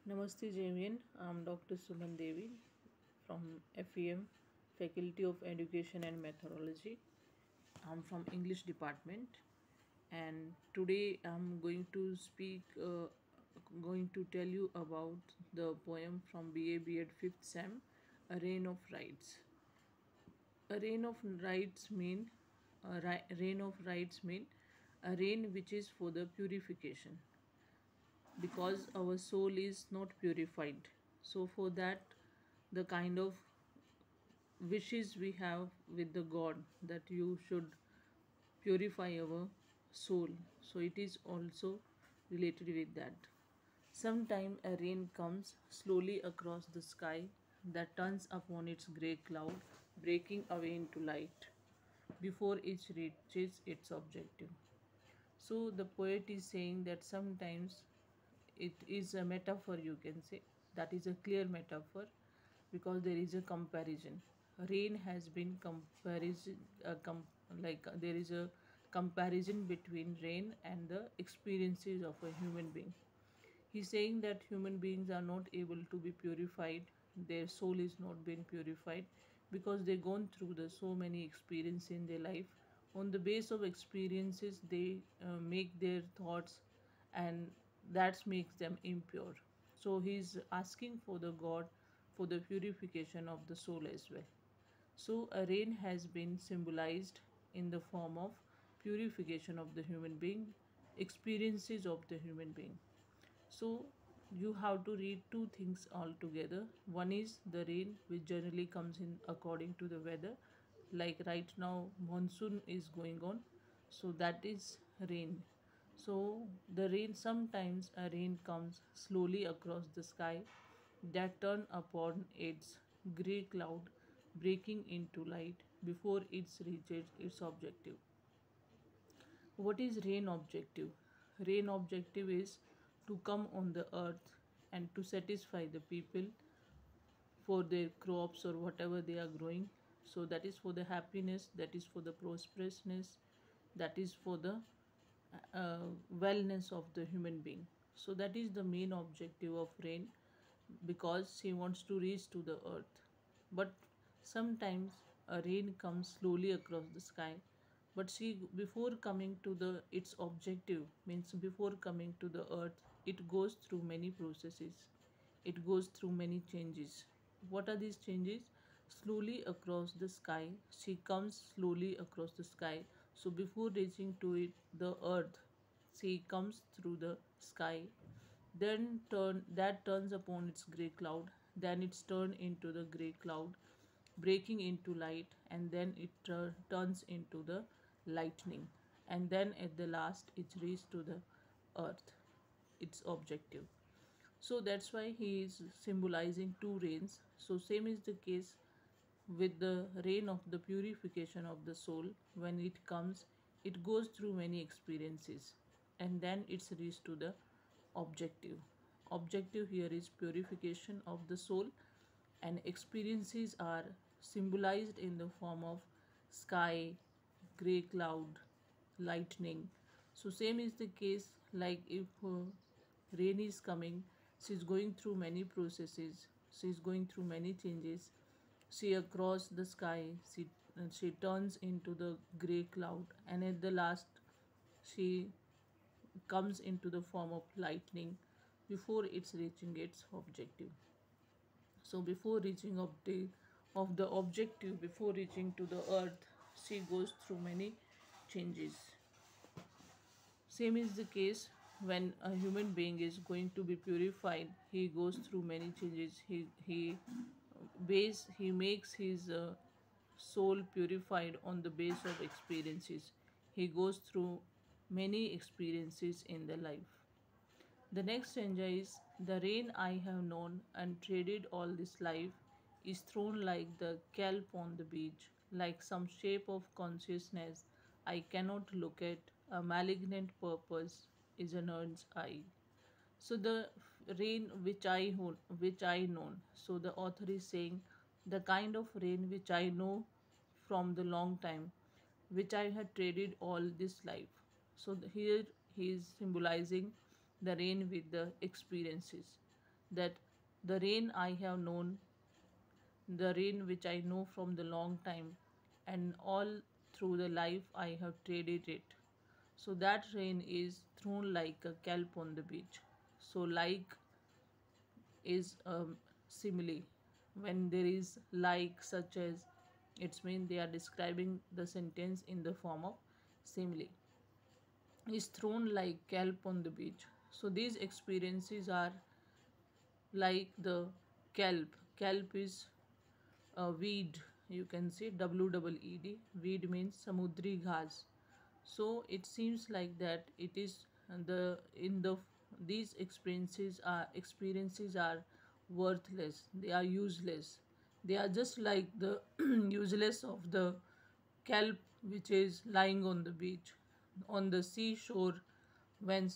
Namaste JVN, I'm Dr. Suman Devi from FEM, Faculty of Education and Methodology. I'm from English department, and today I'm going to tell you about the poem from BA B.Ed 5th Sem, A Reign of Rites. A reign of rites mean reign of rites mean a reign which is for the purification, because our soul is not purified. So for that, the kind of wishes we have with the God that you should purify our soul. So it is also related with that. Sometime a rain comes slowly across the sky that turns upon its grey cloud, breaking away into light before it reaches its objective. So the poet is saying that sometimes it is a metaphor, you can say. That is a clear metaphor because there is a comparison. Rain has been comparison, there is a comparison between rain and the experiences of a human being. He's saying that human beings are not able to be purified, their soul is not being purified because they've gone through the so many experiences in their life. On the base of experiences, they make their thoughts, and that makes them impure. So he's asking for the God for the purification of the soul as well. So a rain has been symbolized in the form of purification of the human being, experiences of the human being. So you have to read two things altogether. One is the rain, which generally comes in according to the weather. Like right now, monsoon is going on, so that is rain. So the rain, sometimes a rain comes slowly across the sky that turn upon its grey cloud, breaking into light before it reaches its objective. What is rain objective? Rain objective is to come on the earth and to satisfy the people for their crops or whatever they are growing. So that is for the happiness, that is for the prosperousness, that is for the wellness of the human being. So that is the main objective of rain, because she wants to reach to the earth. But sometimes a rain comes slowly across the sky, but see, before coming to the its objective, means before coming to the earth, it goes through many processes, it goes through many changes. What are these changes? Slowly across the sky, she comes slowly across the sky. So before reaching to it, the earth, she comes through the sky, then turns upon its grey cloud, then it's turned into the grey cloud, breaking into light, and then it turns into the lightning, and then at the last it reaches to the earth, its objective. So that's why he is symbolizing two rains. So same is the case with the rain of the purification of the soul. When it comes, it goes through many experiences, and then it's reached to the objective. Objective here is purification of the soul, and experiences are symbolized in the form of sky, grey cloud, lightning. So same is the case, like if rain is coming, she's going through many processes, she's going through many changes. She across the sky, she turns into the grey cloud, and at the last she comes into the form of lightning before it's reaching its objective. So before reaching of the objective, before reaching to the earth, she goes through many changes. Same is the case when a human being is going to be purified. He goes through many changes. He makes his soul purified on the base of experiences. He goes through many experiences in the life. The next stanza is, the rain I have known and traded all this life is thrown like the kelp on the beach, like some shape of consciousness I cannot look at, a malignant purpose is an urn's eye. So the rain which I know. So the author is saying the kind of rain which I know from the long time, which I had traded all this life. So here he is symbolizing the rain with the experiences. that the rain I have known, the rain which I know from the long time, and all through the life I have traded it. So that rain is thrown like a kelp on the beach. So like is simile. When there is like such as, it's mean they are describing the sentence in the form of simile. Is thrown like kelp on the beach. So these experiences are like the kelp. Kelp is a weed. You can say WEED. Weed means samudri ghas. So it seems like that it is the in the these experiences are worthless. They are useless. They are just like the useless of the kelp which is lying on the beach, on the seashore, when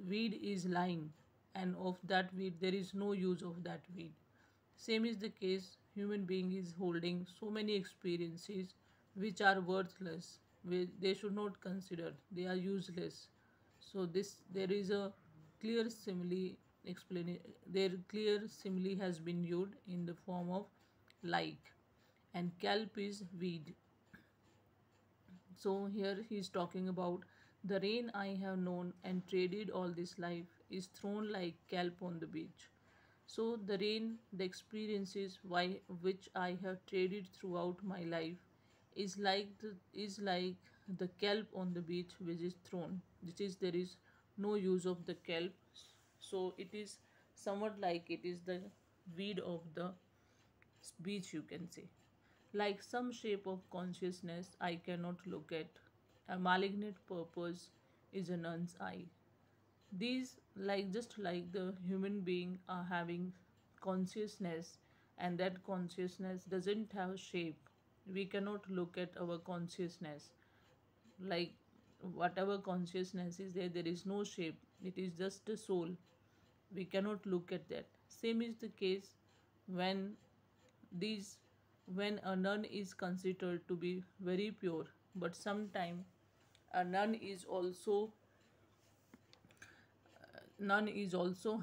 weed is lying, and of that weed there is no use of that weed. Same is the case, human being is holding so many experiences which are worthless, they should not consider, they are useless. So this there is a clear simile explain, their clear simile has been used in the form of like, and kelp is weed. So here he is talking about the rain I have known and traded all this life is thrown like kelp on the beach. So the rain, the experiences which I have traded throughout my life is like the kelp on the beach which is thrown. Which is there is no use of the kelp. So it is somewhat like it is the weed of the beach, you can say. Like some shape of consciousness I cannot look at. A malignant purpose is a nun's eye. These, like just like the human being are having consciousness, and that consciousness doesn't have shape. We cannot look at our consciousness. Like whatever consciousness is there, there is no shape. It is just a soul. We cannot look at that. Same is the case when these when a nun is considered to be very pure, but sometime a nun is also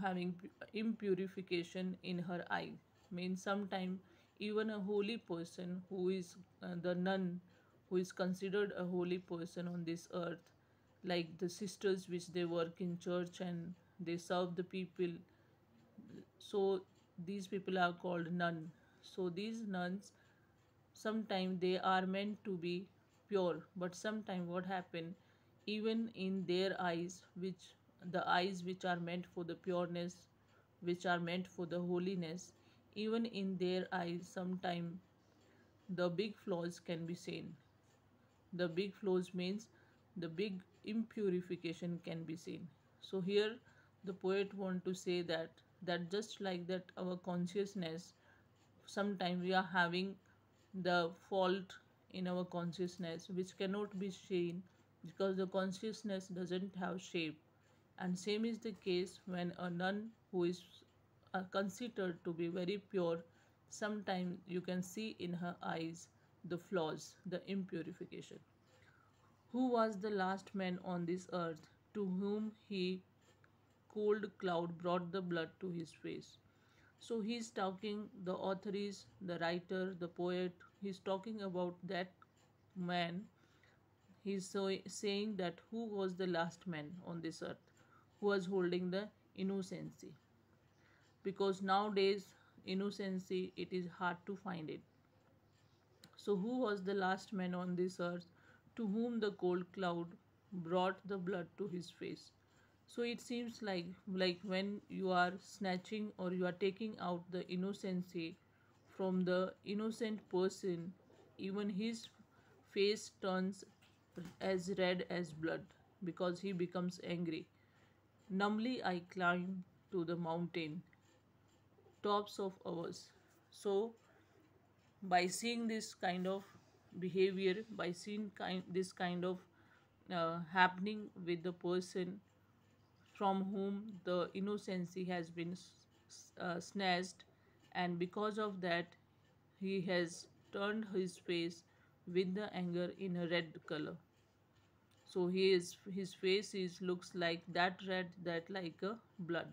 having impurification in her eye. Means sometime even a holy person who is the nun who is considered a holy person on this earth, like the sisters which they work in church and they serve the people, so these people are called nun. So these nuns, sometimes they are meant to be pure, but sometimes what happen, even in their eyes, which the eyes which are meant for the pureness, which are meant for the holiness, even in their eyes sometimes the big flaws can be seen. The big flaws means the big impurification can be seen. So here the poet want to say that just like that our consciousness, sometimes we are having the fault in our consciousness which cannot be seen because the consciousness doesn't have shape. And same is the case when a nun who is considered to be very pure, sometimes you can see in her eyes the flaws, the impurification. Who was the last man on this earth to whom he cold cloud brought the blood to his face? So he's talking, the author is the writer, the poet, he's talking about that man. He's saying that who was the last man on this earth who was holding the innocency. Because nowadays, innocency, it is hard to find it. So who was the last man on this earth to whom the cold cloud brought the blood to his face? So it seems like when you are snatching or you are taking out the innocency from the innocent person, even his face turns as red as blood because he becomes angry. Numbly I climb to the mountain tops of ours. So by seeing this kind of behavior, by seeing this kind of happening with the person from whom the innocency has been snatched, and because of that he has turned his face with the anger in a red color. So his face is looks like that red, that like a blood.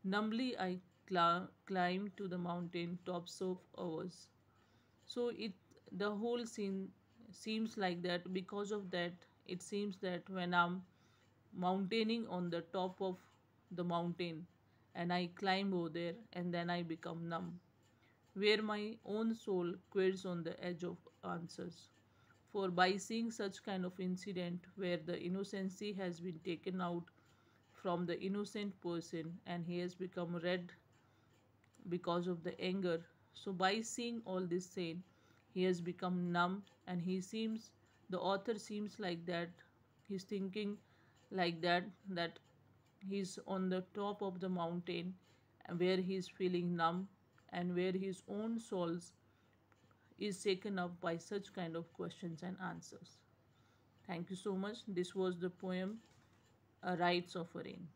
Numbly, I climbed to the mountain tops of hours. So the whole scene seems like that. Because of that, it seems that when I'm mountaining on the top of the mountain and I climb over there and then I become numb, where my own soul quits on the edge of answers. For by seeing such kind of incident where the innocency has been taken out from the innocent person and he has become red because of the anger. So by seeing all this scene, he has become numb and the author seems like that, he's thinking like that he's on the top of the mountain where he's feeling numb and where his own soul is taken up by such kind of questions and answers. Thank you so much. This was the poem, A Rites of a Rain.